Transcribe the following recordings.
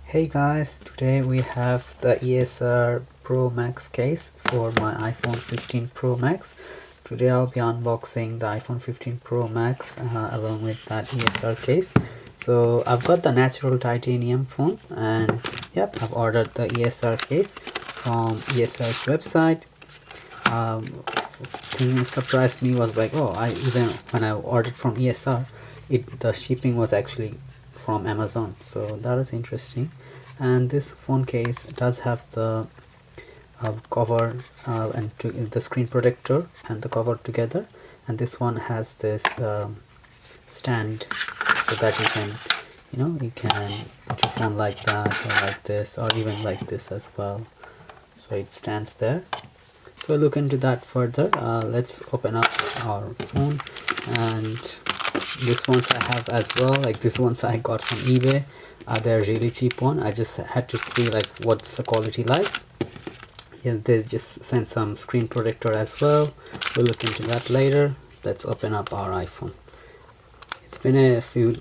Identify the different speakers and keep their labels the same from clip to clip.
Speaker 1: Hey guys, today we have the ESR Pro Max case for my iPhone 15 Pro Max. Today I'll be unboxing the iPhone 15 Pro Max along with that ESR case. So I've got the natural titanium phone, and yep, I've ordered the ESR case from ESR's website. Thing that surprised me was like, even when I ordered from ESR, the shipping was actually from Amazon, so that was interesting. And this phone case does have the cover and the screen protector and the cover together, and this one has this stand so that you can put your phone like that or like this or even like this as well, so it stands there. So we'll look into that further. Let's open up our phone, and this ones I have as well. Like this ones I got from eBay. They're really cheap one. I just had to see like what's the quality like. Yeah, they just sent some screen protector as well. We'll look into that later. Let's open up our iPhone. It's been a few,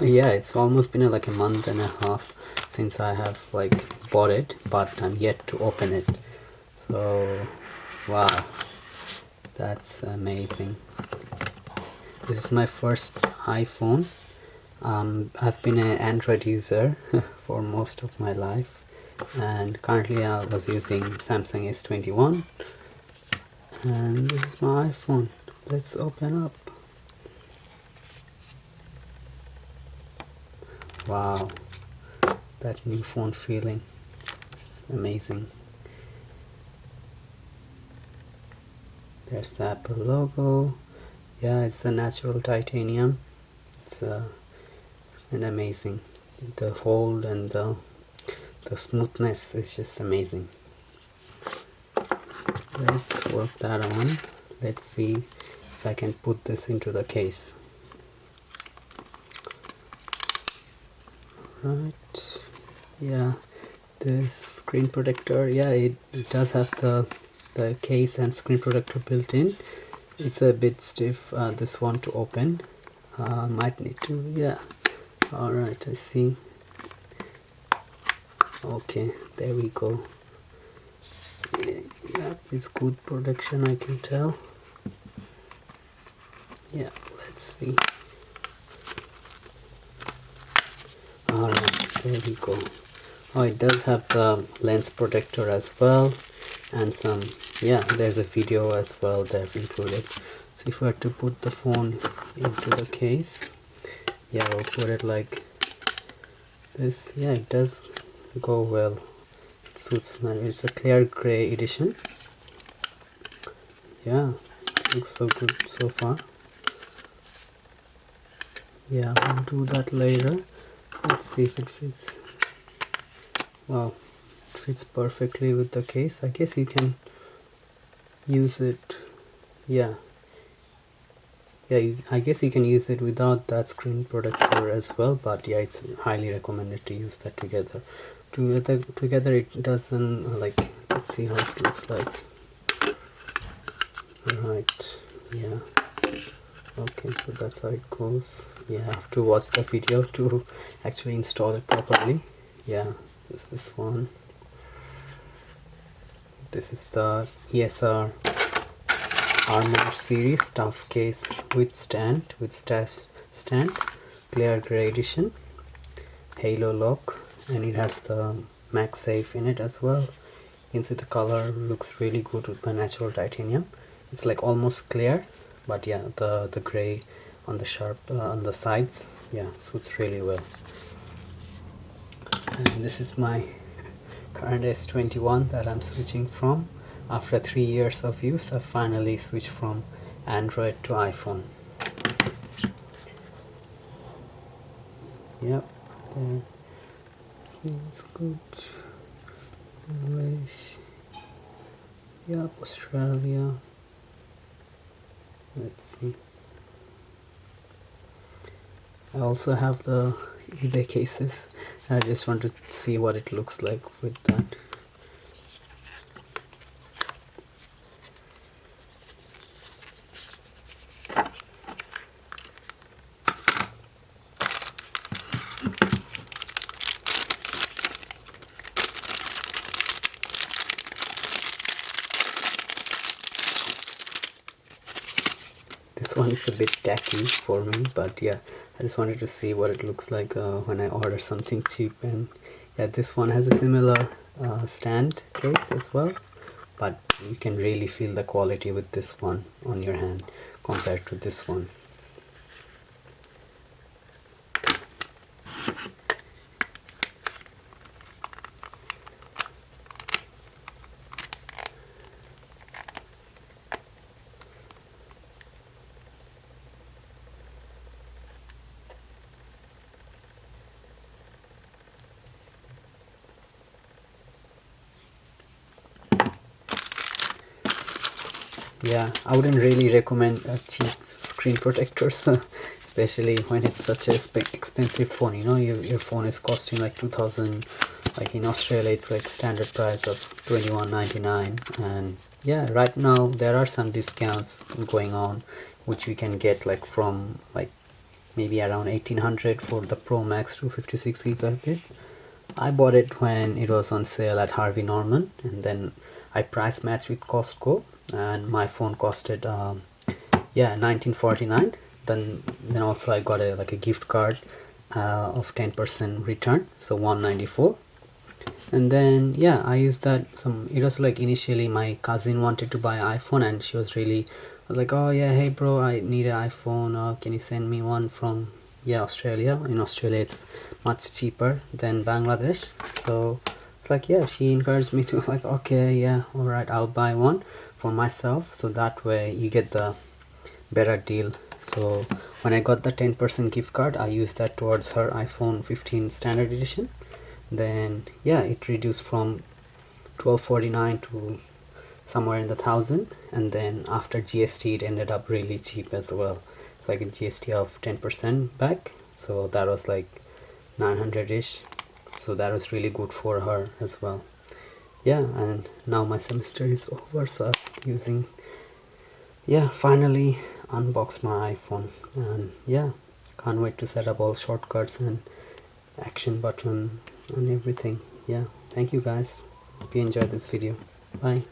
Speaker 1: yeah, it's almost been like a month and a half since I have like bought it, but I'm yet to open it. So wow, that's amazing. This is my first iPhone. I've been an Android user for most of my life, and currently I was using Samsung S21, and this is my iPhone. Let's open up. Wow, that new phone feeling, it's amazing. There's the Apple logo. Yeah, it's the natural titanium. It's amazing. The hold and the smoothness is just amazing. Let's work that on. Let's see if I can put this into the case. Right, yeah, this screen protector, yeah, it does have the case and screen protector built in. It's a bit stiff, this one to open. Might need to, yeah. Alright, I see. Okay, there we go. Yeah, it's good production, I can tell. Yeah, let's see. Alright, there we go. Oh, it does have the lens protector as well, and some, yeah, there's a video as well they've included. So if we were to put the phone into the case, yeah, we'll put it like this. Yeah, it does go well. It suits nice. It's a clear gray edition. Yeah, looks so good so far. Yeah, we'll do that later. Let's see if it fits. Wow, it fits perfectly with the case. I guess you can use it, yeah, I guess you can use it without that screen protector as well, but yeah, it's highly recommended to use that together. Together it doesn't, like, let's see how it looks like. Right, yeah, okay, so that's how it goes. Yeah, I have to watch the video to actually install it properly. Yeah, this one. This is the ESR Armor series tough case with stand, clear gray edition, HaloLock, and it has the MagSafe in it as well. You can see the color looks really good with my natural titanium. It's like almost clear, but yeah, the gray on the sharp on the sides, yeah, suits really well. And this is my current S21 that I'm switching from. After 3 years of use, I finally switched from Android to iPhone. Yep, there. Seems good. English. Yep, Australia. Let's see. I also have the eBay cases. I just want to see what it looks like with that. one is a bit tacky for me, but yeah, I just wanted to see what it looks like when I order something cheap. And yeah, this one has a similar stand case as well, but you can really feel the quality with this one on your hand compared to this one. Yeah, I wouldn't really recommend cheap screen protectors, especially when it's such a expensive phone. You know, your phone is costing like 2000, like in Australia it's like standard price of 21.99. And yeah, right now there are some discounts going on which we can get like from like maybe around 1800 for the Pro Max 256 gigabit. I bought it when it was on sale at Harvey Norman, and then I price matched with Costco, and my phone costed yeah, 1949. Then also I got a like a gift card of 10% return, so 194. And then yeah, I used that it was like initially my cousin wanted to buy an iPhone, and she was like, oh yeah, hey bro, I need an iPhone, can you send me one from Australia? In Australia it's much cheaper than Bangladesh. So it's like, yeah, she encouraged me to like, okay, yeah, all right, I'll buy one for myself, so that way you get the better deal. So when I got the 10% gift card, I used that towards her iPhone 15 standard edition. Then yeah, it reduced from 1249 to somewhere in the 1000, and then after GST it ended up really cheap as well. It's like a GST of 10% back, so that was like 900ish. So that was really good for her as well. Yeah, and now my semester is over, so I'm using, yeah, finally unbox my iPhone. And yeah, can't wait to set up all shortcuts and action button and everything. Yeah, thank you guys, hope you enjoyed this video. Bye.